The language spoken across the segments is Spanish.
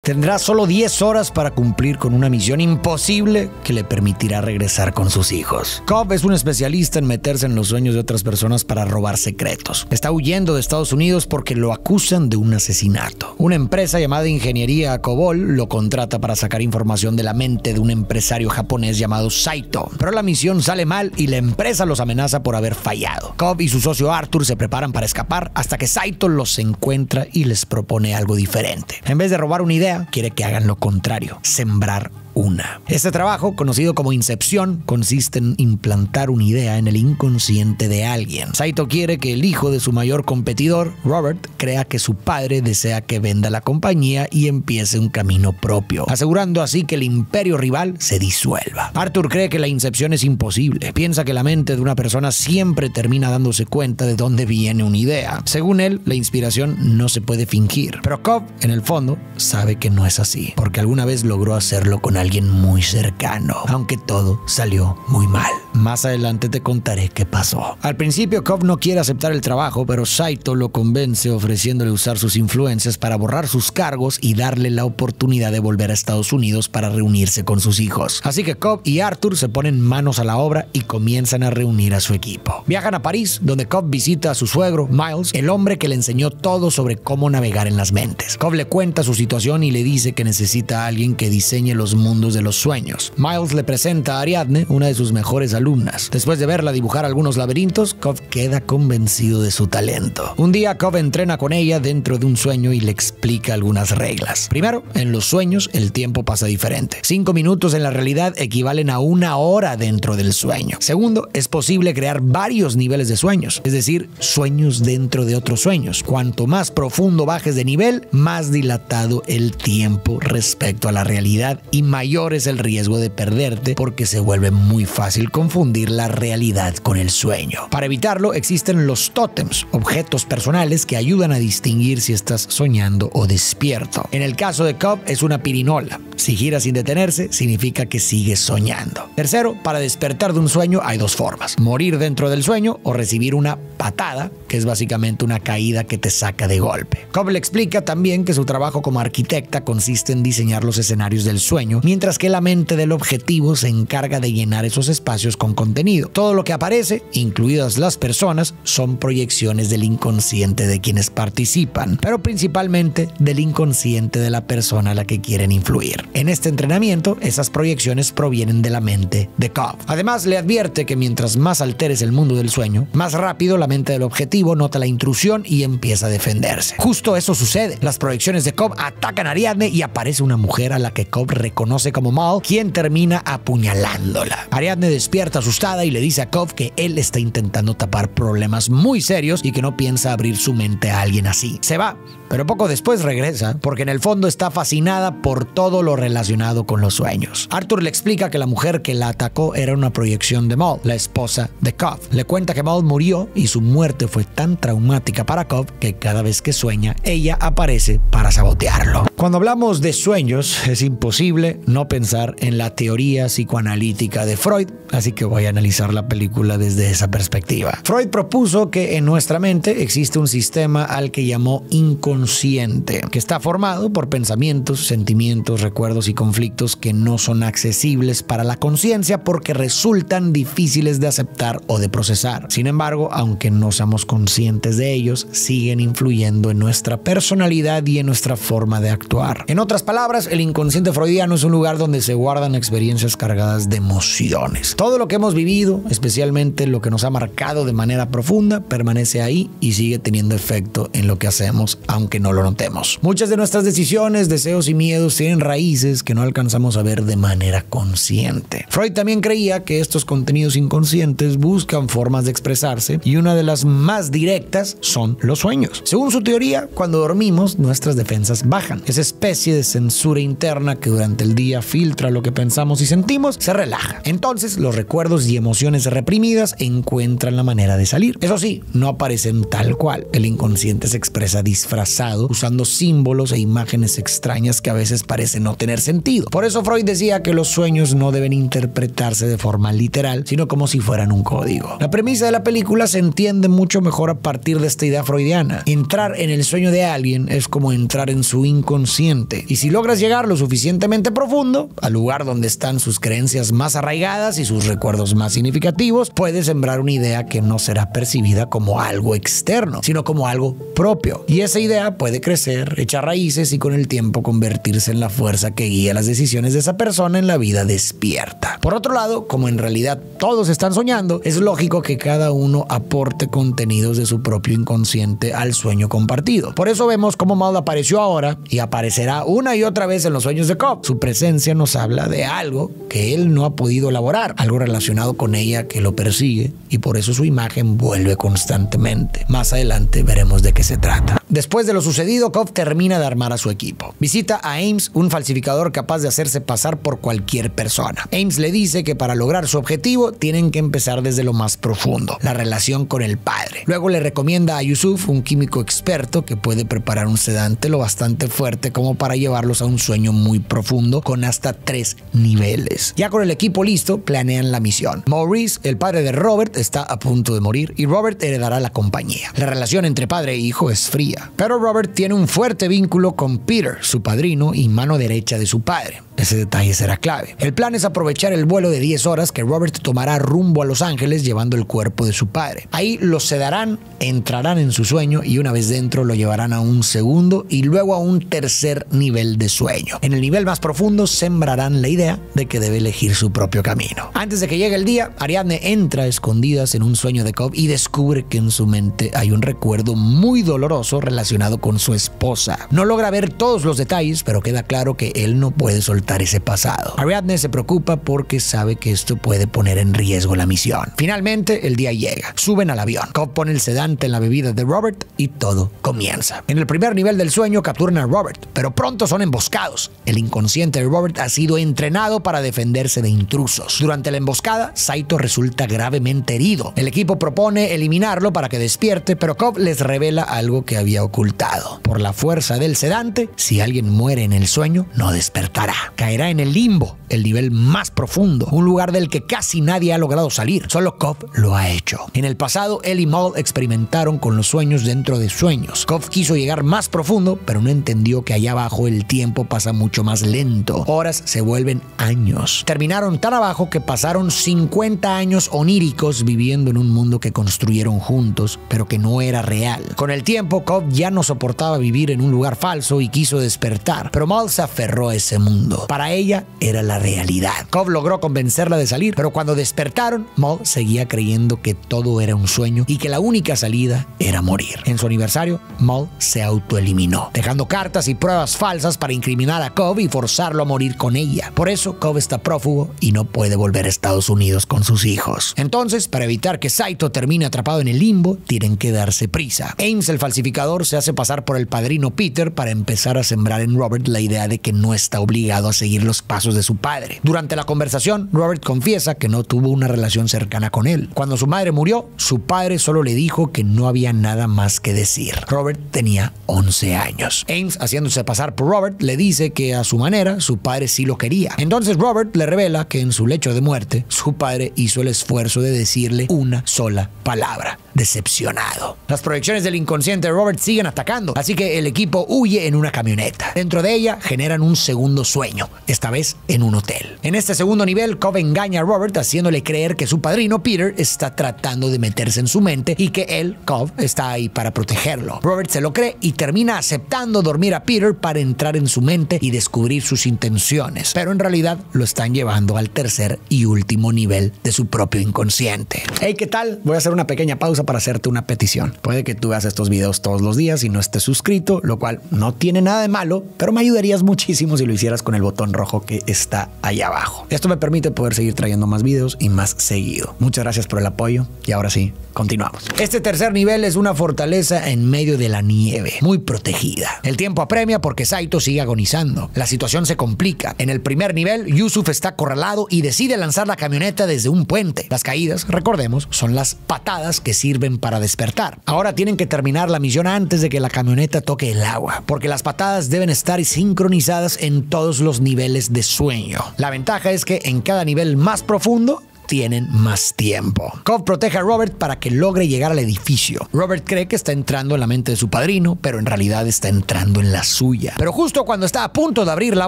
tendrá solo 10 horas para cumplir con una misión imposible que le permitirá regresar con sus hijos. Cobb es un especialista en meterse en los sueños de otras personas para robar secretos. Está huyendo de Estados Unidos porque lo acusan de un asesinato. Una empresa llamada Ingeniería Cobol lo contrata para sacar información de la mente de un empresario japonés llamado Saito. Pero la misión sale mal y la empresa los amenaza por haber fallado. Cobb y su socio Arthur se preparan para escapar hasta que Saito los encuentra y les propone algo diferente. En vez de robar una idea, quiere que hagan lo contrario: sembrar una. Este trabajo, conocido como Incepción, consiste en implantar una idea en el inconsciente de alguien. Saito quiere que el hijo de su mayor competidor, Robert, crea que su padre desea que venda la compañía y empiece un camino propio, asegurando así que el imperio rival se disuelva. Arthur cree que la incepción es imposible. Piensa que la mente de una persona siempre termina dándose cuenta de dónde viene una idea. Según él, la inspiración no se puede fingir. Pero Cobb, en el fondo, sabe que no es así, porque alguna vez logró hacerlo con alguien muy cercano, aunque todo salió muy mal. Más adelante te contaré qué pasó. Al principio, Cobb no quiere aceptar el trabajo, pero Saito lo convence ofreciéndole usar sus influencias para borrar sus cargos y darle la oportunidad de volver a Estados Unidos para reunirse con sus hijos. Así que Cobb y Arthur se ponen manos a la obra y comienzan a reunir a su equipo. Viajan a París, donde Cobb visita a su suegro, Miles, el hombre que le enseñó todo sobre cómo navegar en las mentes. Cobb le cuenta su situación y le dice que necesita a alguien que diseñe los mundos de los sueños. Miles le presenta a Ariadne, una de sus mejores alumnas. Después de verla dibujar algunos laberintos, Cobb queda convencido de su talento. Un día, Cobb entrena con ella dentro de un sueño y le explica algunas reglas. Primero, en los sueños el tiempo pasa diferente. 5 minutos en la realidad equivalen a 1 hora dentro del sueño. Segundo, es posible crear varios niveles de sueños, es decir, sueños dentro de otros sueños. Cuanto más profundo bajes de nivel, más dilatado el tiempo respecto a la realidad y mayor es el riesgo de perderte, porque se vuelve muy fácil confundir la realidad con el sueño. Para evitarlo, existen los tótems, objetos personales que ayudan a distinguir si estás soñando o despierto. En el caso de Cobb es una pirinola. Si gira sin detenerse, significa que sigues soñando. Tercero, para despertar de un sueño hay 2 formas: morir dentro del sueño o recibir una patada, que es básicamente una caída que te saca de golpe. Cobb le explica también que su trabajo como arquitecta consiste en diseñar los escenarios del sueño, mientras que la mente del objetivo se encarga de llenar esos espacios con contenido. Todo lo que aparece, incluidas las personas, son proyecciones del inconsciente de quienes participan, pero principalmente del inconsciente de la persona a la que quieren influir. En este entrenamiento, esas proyecciones provienen de la mente de Cobb. Además, le advierte que mientras más alteres el mundo del sueño, más rápido la mente del objetivo nota la intrusión y empieza a defenderse. Justo eso sucede. Las proyecciones de Cobb atacan a Ariadne y aparece una mujer a la que Cobb reconoce como Mal, quien termina apuñalándola. Ariadne despierta asustada y le dice a Cobb que él está intentando tapar problemas muy serios y que no piensa abrir su mente a alguien así. Se va, pero poco después regresa, porque en el fondo está fascinada por todo lo relacionado con los sueños. Arthur le explica que la mujer que la atacó era una proyección de Maul, la esposa de Cobb. Le cuenta que Maul murió y su muerte fue tan traumática para Cobb que cada vez que sueña, ella aparece para sabotearlo. Cuando hablamos de sueños, es imposible no pensar en la teoría psicoanalítica de Freud, así que voy a analizar la película desde esa perspectiva. Freud propuso que en nuestra mente existe un sistema al que llamó inconsciente, que está formado por pensamientos, sentimientos, recuerdos y conflictos que no son accesibles para la conciencia porque resultan difíciles de aceptar o de procesar. Sin embargo, aunque no seamos conscientes de ellos, siguen influyendo en nuestra personalidad y en nuestra forma de actuar. En otras palabras, el inconsciente freudiano es un lugar donde se guardan experiencias cargadas de emociones. Todo lo que hemos vivido, especialmente lo que nos ha marcado de manera profunda, permanece ahí y sigue teniendo efecto en lo que hacemos, aunque no lo notemos. Muchas de nuestras decisiones, deseos y miedos tienen raíces que no alcanzamos a ver de manera consciente. Freud también creía que estos contenidos inconscientes buscan formas de expresarse y una de las más directas son los sueños. Según su teoría, cuando dormimos, nuestras defensas bajan. Esa especie de censura interna que durante el día filtra lo que pensamos y sentimos se relaja. Entonces, los recuerdos y emociones reprimidas encuentran la manera de salir. Eso sí, no aparecen tal cual. El inconsciente se expresa disfrazado, usando símbolos e imágenes extrañas que a veces parecen no tener sentido. Por eso Freud decía que los sueños no deben interpretarse de forma literal, sino como si fueran un código. La premisa de la película se entiende mucho mejor a partir de esta idea freudiana. Entrar en el sueño de alguien es como entrar en su inconsciente, y si logras llegar lo suficientemente profundo, al lugar donde están sus creencias más arraigadas y sus recuerdos más significativos, puedes sembrar una idea que no será percibida como algo externo, sino como algo propio. Y esa idea puede crecer, echar raíces y con el tiempo convertirse en la fuerza que guía las decisiones de esa persona en la vida despierta. Por otro lado, como en realidad todos están soñando, es lógico que cada uno aporte contenidos de su propio inconsciente al sueño compartido. Por eso vemos cómo Mal apareció ahora y aparecerá una y otra vez en los sueños de Cobb. Su presencia nos habla de algo que él no ha podido elaborar, algo relacionado con ella que lo persigue, y por eso su imagen vuelve constantemente. Más adelante veremos de qué se trata. Después de lo sucedido, Cobb termina de armar a su equipo. Visita a Ames, un falsificador capaz de hacerse pasar por cualquier persona. Ames le dice que para lograr su objetivo tienen que empezar desde lo más profundo, la relación con el padre. Luego le recomienda a Yusuf, un químico experto que puede preparar un sedante lo bastante fuerte como para llevarlos a un sueño muy profundo con hasta 3 niveles. Ya con el equipo listo, planean la misión. Maurice, el padre de Robert, está a punto de morir y Robert heredará la compañía. La relación entre padre e hijo es fría, pero Robert tiene un fuerte vínculo con Peter, su padrino y mano derecha de su padre. Ese detalle será clave. El plan es aprovechar el vuelo de 10 horas que Robert tomará rumbo a Los Ángeles llevando el cuerpo de su padre. Ahí lo sedarán, entrarán en su sueño y una vez dentro lo llevarán a un segundo y luego a un tercer nivel de sueño. En el nivel más profundo sembrarán la idea de que debe elegir su propio camino. Antes de que llegue el día, Ariadne entra a escondidas en un sueño de Cobb y descubre que en su mente hay un recuerdo muy doloroso relacionado con su esposa. No logra ver todos los detalles, pero queda claro que él no puede soltar ese pasado. Ariadne se preocupa porque sabe que esto puede poner en riesgo la misión. Finalmente, el día llega. Suben al avión. Cobb pone el sedante en la bebida de Robert y todo comienza. En el primer nivel del sueño capturan a Robert, pero pronto son emboscados. El inconsciente de Robert ha sido entrenado para defenderse de intrusos. Durante la emboscada, Saito resulta gravemente herido. El equipo propone eliminarlo para que despierte, pero Cobb les revela algo que había ocultado. Por la fuerza del sedante, si alguien muere en el sueño, no despertará. Caerá en el limbo, el nivel más profundo, un lugar del que casi nadie ha logrado salir. Solo Cobb lo ha hecho. En el pasado, él y Maul experimentaron con los sueños dentro de sueños. Cobb quiso llegar más profundo, pero no entendió que allá abajo el tiempo pasa mucho más lento. Horas se vuelven años. Terminaron tan abajo que pasaron 50 años oníricos viviendo en un mundo que construyeron juntos, pero que no era real. Con el tiempo, Cobb ya no soportaba vivir en un lugar falso y quiso despertar, pero Maul se aferró a ese mundo. Para ella era la realidad. Cobb logró convencerla de salir, pero cuando despertaron, Maul seguía creyendo que todo era un sueño y que la única salida era morir. En su aniversario, Maul se autoeliminó, dejando cartas y pruebas falsas para incriminar a Cobb y forzarlo a morir con ella. Por eso, Cobb está prófugo y no puede volver a Estados Unidos con sus hijos. Entonces, para evitar que Saito termine atrapado en el limbo, tienen que darse prisa. Ames, el falsificador, se hace pasar por el padrino Peter para empezar a sembrar en Robert la idea de que no está obligado a seguir los pasos de su padre. Durante la conversación, Robert confiesa que no tuvo una relación cercana con él. Cuando su madre murió, su padre solo le dijo que no había nada más que decir. Robert tenía 11 años. Ames, haciéndose pasar por Robert, le dice que a su manera su padre sí lo quería. Entonces Robert le revela que en su lecho de muerte, su padre hizo el esfuerzo de decirle una sola palabra: decepcionado. Las proyecciones del inconsciente de Robert siguen atacando, así que el equipo huye en una camioneta. Dentro de ella generan un segundo sueño, esta vez en un hotel. En este segundo nivel, Cobb engaña a Robert haciéndole creer que su padrino Peter está tratando de meterse en su mente y que él, Cobb, está ahí para protegerlo. Robert se lo cree y termina aceptando dormir a Peter para entrar en su mente y descubrir sus intenciones, pero en realidad lo están llevando al tercer y último nivel de su propio inconsciente. Hey, ¿qué tal? Voy a hacer una pequeña pausa para hacerte una petición. Puede que tú veas estos videos todos los días y no estés suscrito, lo cual no tiene nada de malo, pero me ayudarías muchísimo si lo hicieras con el botón rojo que está ahí abajo. Esto me permite poder seguir trayendo más videos y más seguido. Muchas gracias por el apoyo y ahora sí, continuamos. Este tercer nivel es una fortaleza en medio de la nieve, muy protegida. El tiempo apremia porque Saito sigue agonizando. La situación se complica. En el primer nivel, Yusuf está acorralado y decide lanzar la camioneta desde un puente. Las caídas, recordemos, son las patadas que sirven para despertar. Ahora tienen que terminar la misión antes de que la camioneta toque el agua, porque las patadas deben estar sincronizadas en todos los niveles niveles de sueño. La ventaja es que en cada nivel más profundo tienen más tiempo. Cobb protege a Robert para que logre llegar al edificio. Robert cree que está entrando en la mente de su padrino, pero en realidad está entrando en la suya. Pero justo cuando está a punto de abrir la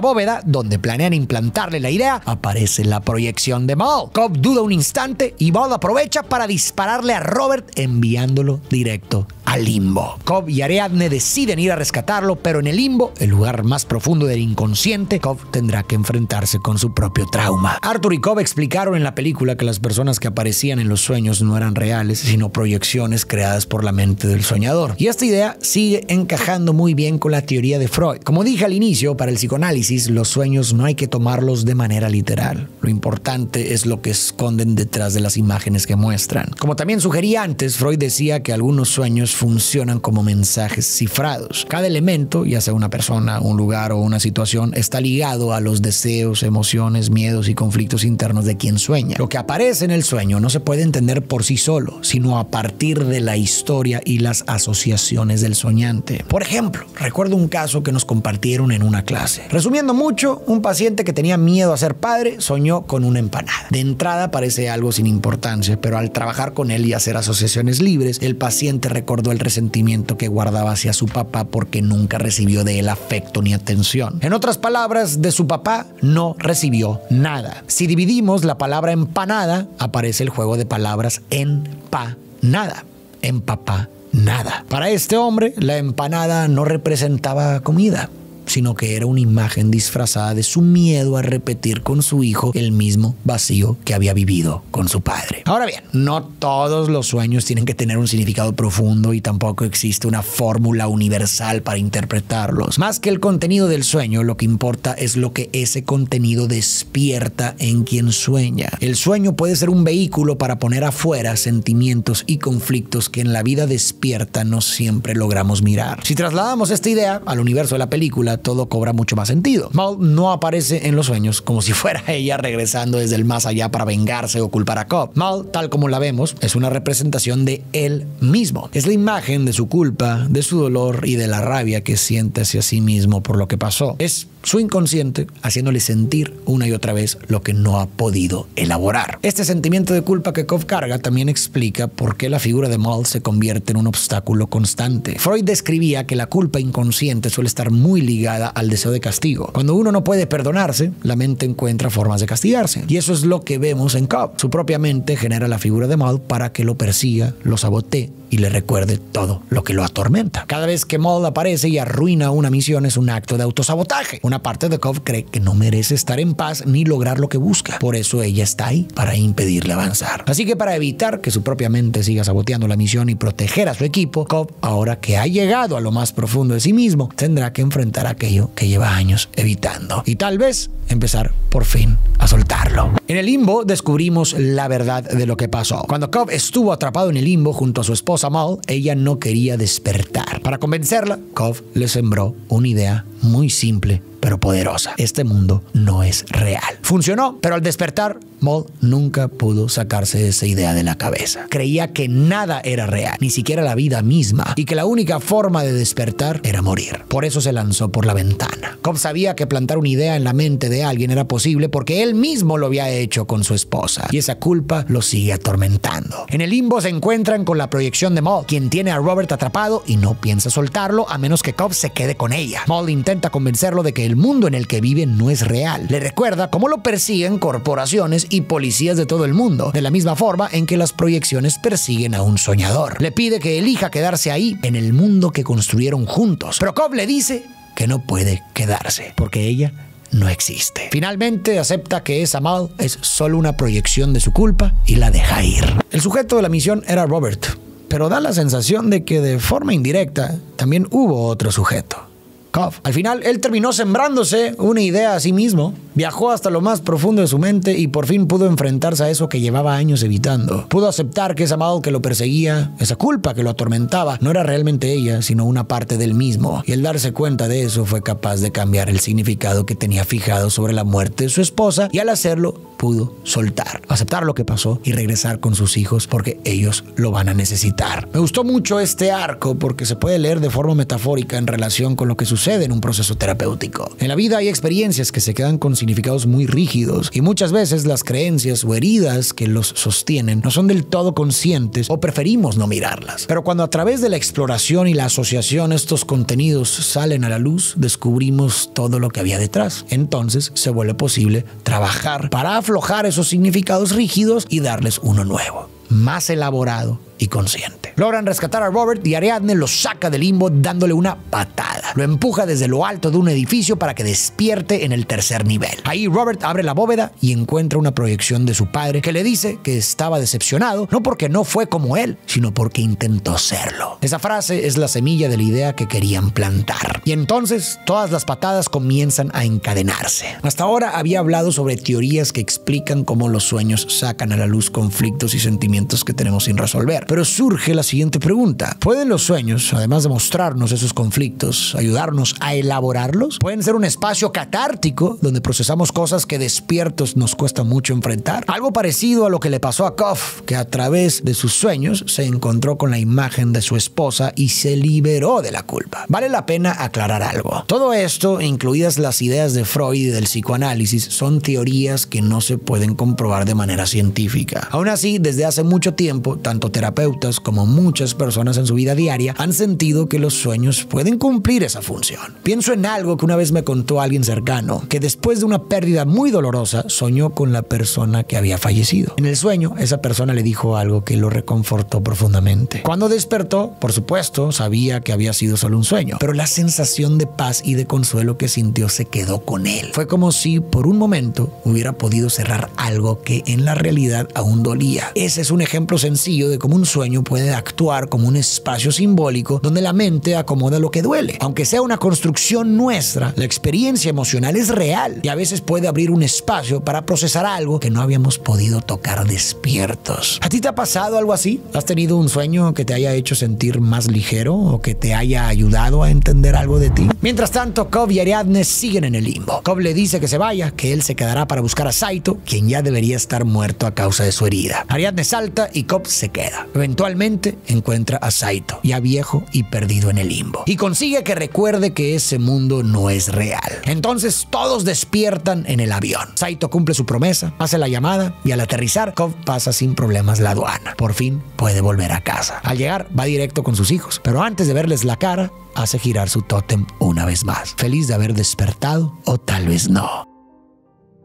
bóveda, donde planean implantarle la idea, aparece la proyección de Maul. Cobb duda un instante y Maul aprovecha para dispararle a Robert, enviándolo directo al limbo. Cobb y Ariadne deciden ir a rescatarlo, pero en el limbo, el lugar más profundo del inconsciente, Cobb tendrá que enfrentarse con su propio trauma. Arthur y Cobb explicaron en la película que las personas que aparecían en los sueños no eran reales, sino proyecciones creadas por la mente del soñador. Y esta idea sigue encajando muy bien con la teoría de Freud. Como dije al inicio, para el psicoanálisis, los sueños no hay que tomarlos de manera literal. Lo importante es lo que esconden detrás de las imágenes que muestran. Como también sugerí antes, Freud decía que algunos sueños funcionan como mensajes cifrados. Cada elemento, ya sea una persona, un lugar o una situación, está ligado a los deseos, emociones, miedos y conflictos internos de quien sueña. Lo que aparece en el sueño no se puede entender por sí solo, sino a partir de la historia y las asociaciones del soñante. Por ejemplo, recuerdo un caso que nos compartieron en una clase. Resumiendo mucho, un paciente que tenía miedo a ser padre soñó con una empanada. De entrada parece algo sin importancia, pero al trabajar con él y hacer asociaciones libres, el paciente recordó el resentimiento que guardaba hacia su papá porque nunca recibió de él afecto ni atención. En otras palabras, de su papá no recibió nada. Si dividimos la palabra empanada, aparece el juego de palabras empanada, empapá, nada. Para este hombre, la empanada no representaba comida, sino que era una imagen disfrazada de su miedo a repetir con su hijo el mismo vacío que había vivido con su padre. Ahora bien, no todos los sueños tienen que tener un significado profundo y tampoco existe una fórmula universal para interpretarlos. Más que el contenido del sueño, lo que importa es lo que ese contenido despierta en quien sueña. El sueño puede ser un vehículo para poner afuera sentimientos y conflictos que en la vida despierta no siempre logramos mirar. Si trasladamos esta idea al universo de la película, todo cobra mucho más sentido. Maul no aparece en los sueños como si fuera ella regresando desde el más allá para vengarse o culpar a Cobb. Maul, tal como la vemos, es una representación de él mismo. Es la imagen de su culpa, de su dolor y de la rabia que siente hacia sí mismo por lo que pasó. Es su inconsciente haciéndole sentir una y otra vez lo que no ha podido elaborar. Este sentimiento de culpa que Cobb carga también explica por qué la figura de Maul se convierte en un obstáculo constante. Freud describía que la culpa inconsciente suele estar muy ligada al deseo de castigo. Cuando uno no puede perdonarse, la mente encuentra formas de castigarse. Y eso es lo que vemos en Cobb. Su propia mente genera la figura de Maul para que lo persiga, lo sabotee y le recuerde todo lo que lo atormenta. Cada vez que Maul aparece y arruina una misión es un acto de autosabotaje. Una parte de Cobb cree que no merece estar en paz ni lograr lo que busca. Por eso ella está ahí, para impedirle avanzar. Así que para evitar que su propia mente siga saboteando la misión y proteger a su equipo, Cobb, ahora que ha llegado a lo más profundo de sí mismo, tendrá que enfrentar aquello que lleva años evitando. Y tal vez empezar por fin a soltarlo. En el limbo descubrimos la verdad de lo que pasó. Cuando Cobb estuvo atrapado en el limbo junto a su esposa Maul, ella no quería despertar. Para convencerla, Cobb le sembró una idea muy simple pero poderosa. Este mundo no es real. Funcionó, pero al despertar, Maul nunca pudo sacarse esa idea de la cabeza. Creía que nada era real, ni siquiera la vida misma, y que la única forma de despertar era morir. Por eso se lanzó por la ventana. Cobb sabía que plantar una idea en la mente de alguien era posible porque él mismo lo había hecho con su esposa, y esa culpa lo sigue atormentando. En el limbo se encuentran con la proyección de Maul, quien tiene a Robert atrapado y no piensa soltarlo a menos que Cobb se quede con ella. Maul intenta convencerlo de que el mundo en el que vive no es real. Le recuerda cómo lo persiguen corporaciones y policías de todo el mundo, de la misma forma en que las proyecciones persiguen a un soñador. Le pide que elija quedarse ahí, en el mundo que construyeron juntos, pero Cobb le dice que no puede quedarse, porque ella no existe. Finalmente acepta que esa Maul es solo una proyección de su culpa y la deja ir. El sujeto de la misión era Robert, pero da la sensación de que de forma indirecta también hubo otro sujeto. Cobb. Al final, él terminó sembrándose una idea a sí mismo, viajó hasta lo más profundo de su mente y por fin pudo enfrentarse a eso que llevaba años evitando. Pudo aceptar que esa Maul que lo perseguía, esa culpa que lo atormentaba, no era realmente ella, sino una parte del mismo. Y el darse cuenta de eso fue capaz de cambiar el significado que tenía fijado sobre la muerte de su esposa, y al hacerlo pudo soltar, aceptar lo que pasó y regresar con sus hijos porque ellos lo van a necesitar. Me gustó mucho este arco porque se puede leer de forma metafórica en relación con lo que sucede sucede en un proceso terapéutico. En la vida hay experiencias que se quedan con significados muy rígidos y muchas veces las creencias o heridas que los sostienen no son del todo conscientes o preferimos no mirarlas. Pero cuando a través de la exploración y la asociación estos contenidos salen a la luz, descubrimos todo lo que había detrás. Entonces se vuelve posible trabajar para aflojar esos significados rígidos y darles uno nuevo, más elaborado y consciente. Logran rescatar a Robert y Ariadne lo saca del limbo dándole una patada. Lo empuja desde lo alto de un edificio para que despierte en el tercer nivel. Ahí Robert abre la bóveda y encuentra una proyección de su padre que le dice que estaba decepcionado, no porque no fue como él, sino porque intentó serlo. Esa frase es la semilla de la idea que querían plantar. Y entonces todas las patadas comienzan a encadenarse. Hasta ahora había hablado sobre teorías que explican cómo los sueños sacan a la luz conflictos y sentimientos que tenemos sin resolver. Pero surge la siguiente pregunta. ¿Pueden los sueños, además de mostrarnos esos conflictos, ayudarnos a elaborarlos? ¿Pueden ser un espacio catártico donde procesamos cosas que despiertos nos cuesta mucho enfrentar? Algo parecido a lo que le pasó a Kof, que a través de sus sueños se encontró con la imagen de su esposa y se liberó de la culpa. Vale la pena aclarar algo. Todo esto, incluidas las ideas de Freud y del psicoanálisis, son teorías que no se pueden comprobar de manera científica. Aún así, desde hace mucho tiempo, tanto terapeutas como muchas personas en su vida diaria han sentido que los sueños pueden cumplir esa función. Pienso en algo que una vez me contó alguien cercano, que después de una pérdida muy dolorosa soñó con la persona que había fallecido. En el sueño, esa persona le dijo algo que lo reconfortó profundamente. Cuando despertó, por supuesto, sabía que había sido solo un sueño, pero la sensación de paz y de consuelo que sintió se quedó con él. Fue como si por un momento hubiera podido cerrar algo que en la realidad aún dolía. Ese es un ejemplo sencillo de cómo un sueño puede actuar como un espacio simbólico donde la mente acomoda lo que duele. Aunque sea una construcción nuestra, la experiencia emocional es real y a veces puede abrir un espacio para procesar algo que no habíamos podido tocar despiertos. ¿A ti te ha pasado algo así? ¿Has tenido un sueño que te haya hecho sentir más ligero o que te haya ayudado a entender algo de ti? Mientras tanto, Kof y Ariadne siguen en el limbo. Kof le dice que se vaya, que él se quedará para buscar a Saito, quien ya debería estar muerto a causa de su herida. Ariadne salta y Kof se queda. Eventualmente encuentra a Saito, ya viejo y perdido en el limbo, y consigue que recuerde que ese mundo no es real. Entonces todos despiertan en el avión. Saito cumple su promesa, hace la llamada y al aterrizar, Kof pasa sin problemas la aduana. Por fin puede volver a casa. Al llegar va directo con sus hijos, pero antes de verles la cara, hace girar su tótem una vez más, feliz de haber despertado o tal vez no.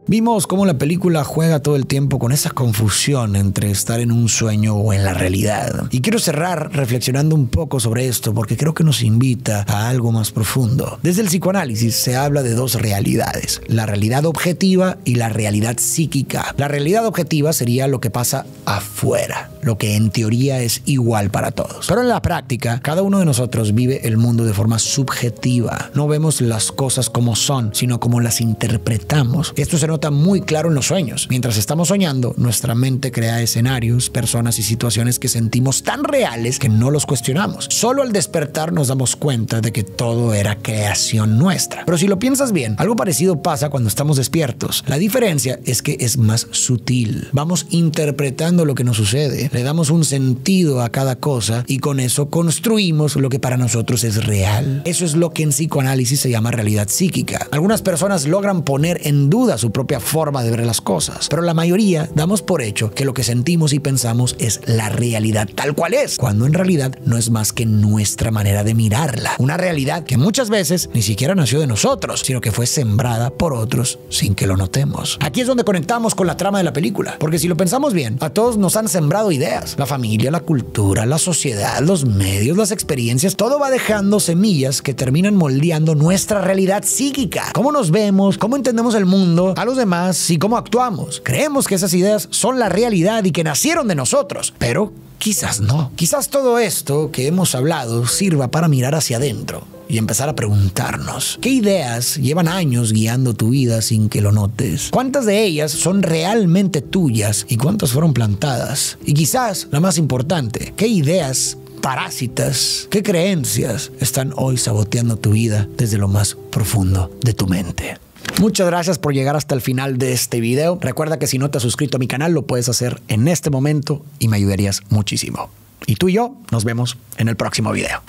Vimos cómo la película juega todo el tiempo con esa confusión entre estar en un sueño o en la realidad. Y quiero cerrar reflexionando un poco sobre esto porque creo que nos invita a algo más profundo. Desde el psicoanálisis se habla de dos realidades, la realidad objetiva y la realidad psíquica. La realidad objetiva sería lo que pasa afuera, lo que en teoría es igual para todos. Pero en la práctica, cada uno de nosotros vive el mundo de forma subjetiva. No vemos las cosas como son, sino como las interpretamos. Esto se nota muy claro en los sueños. Mientras estamos soñando, nuestra mente crea escenarios, personas y situaciones que sentimos tan reales que no los cuestionamos. Solo al despertar nos damos cuenta de que todo era creación nuestra. Pero si lo piensas bien, algo parecido pasa cuando estamos despiertos. La diferencia es que es más sutil. Vamos interpretando lo que nos sucede, le damos un sentido a cada cosa y con eso construimos lo que para nosotros es real. Eso es lo que en psicoanálisis se llama realidad psíquica. Algunas personas logran poner en duda su propia forma de ver las cosas, pero la mayoría damos por hecho que lo que sentimos y pensamos es la realidad tal cual es, cuando en realidad no es más que nuestra manera de mirarla. Una realidad que muchas veces ni siquiera nació de nosotros, sino que fue sembrada por otros sin que lo notemos. Aquí es donde conectamos con la trama de la película, porque si lo pensamos bien, a todos nos han sembrado ideas. La familia, la cultura, la sociedad, los medios, las experiencias, todo va dejando semillas que terminan moldeando nuestra realidad psíquica. Cómo nos vemos, cómo entendemos el mundo, a los demás y cómo actuamos. Creemos que esas ideas son la realidad y que nacieron de nosotros, pero quizás no. Quizás todo esto que hemos hablado sirva para mirar hacia adentro y empezar a preguntarnos, ¿qué ideas llevan años guiando tu vida sin que lo notes? ¿Cuántas de ellas son realmente tuyas y cuántas fueron plantadas? Y quizás la más importante, ¿qué ideas parásitas, qué creencias están hoy saboteando tu vida desde lo más profundo de tu mente? Muchas gracias por llegar hasta el final de este video. Recuerda que si no te has suscrito a mi canal, lo puedes hacer en este momento y me ayudarías muchísimo. Y tú y yo nos vemos en el próximo video.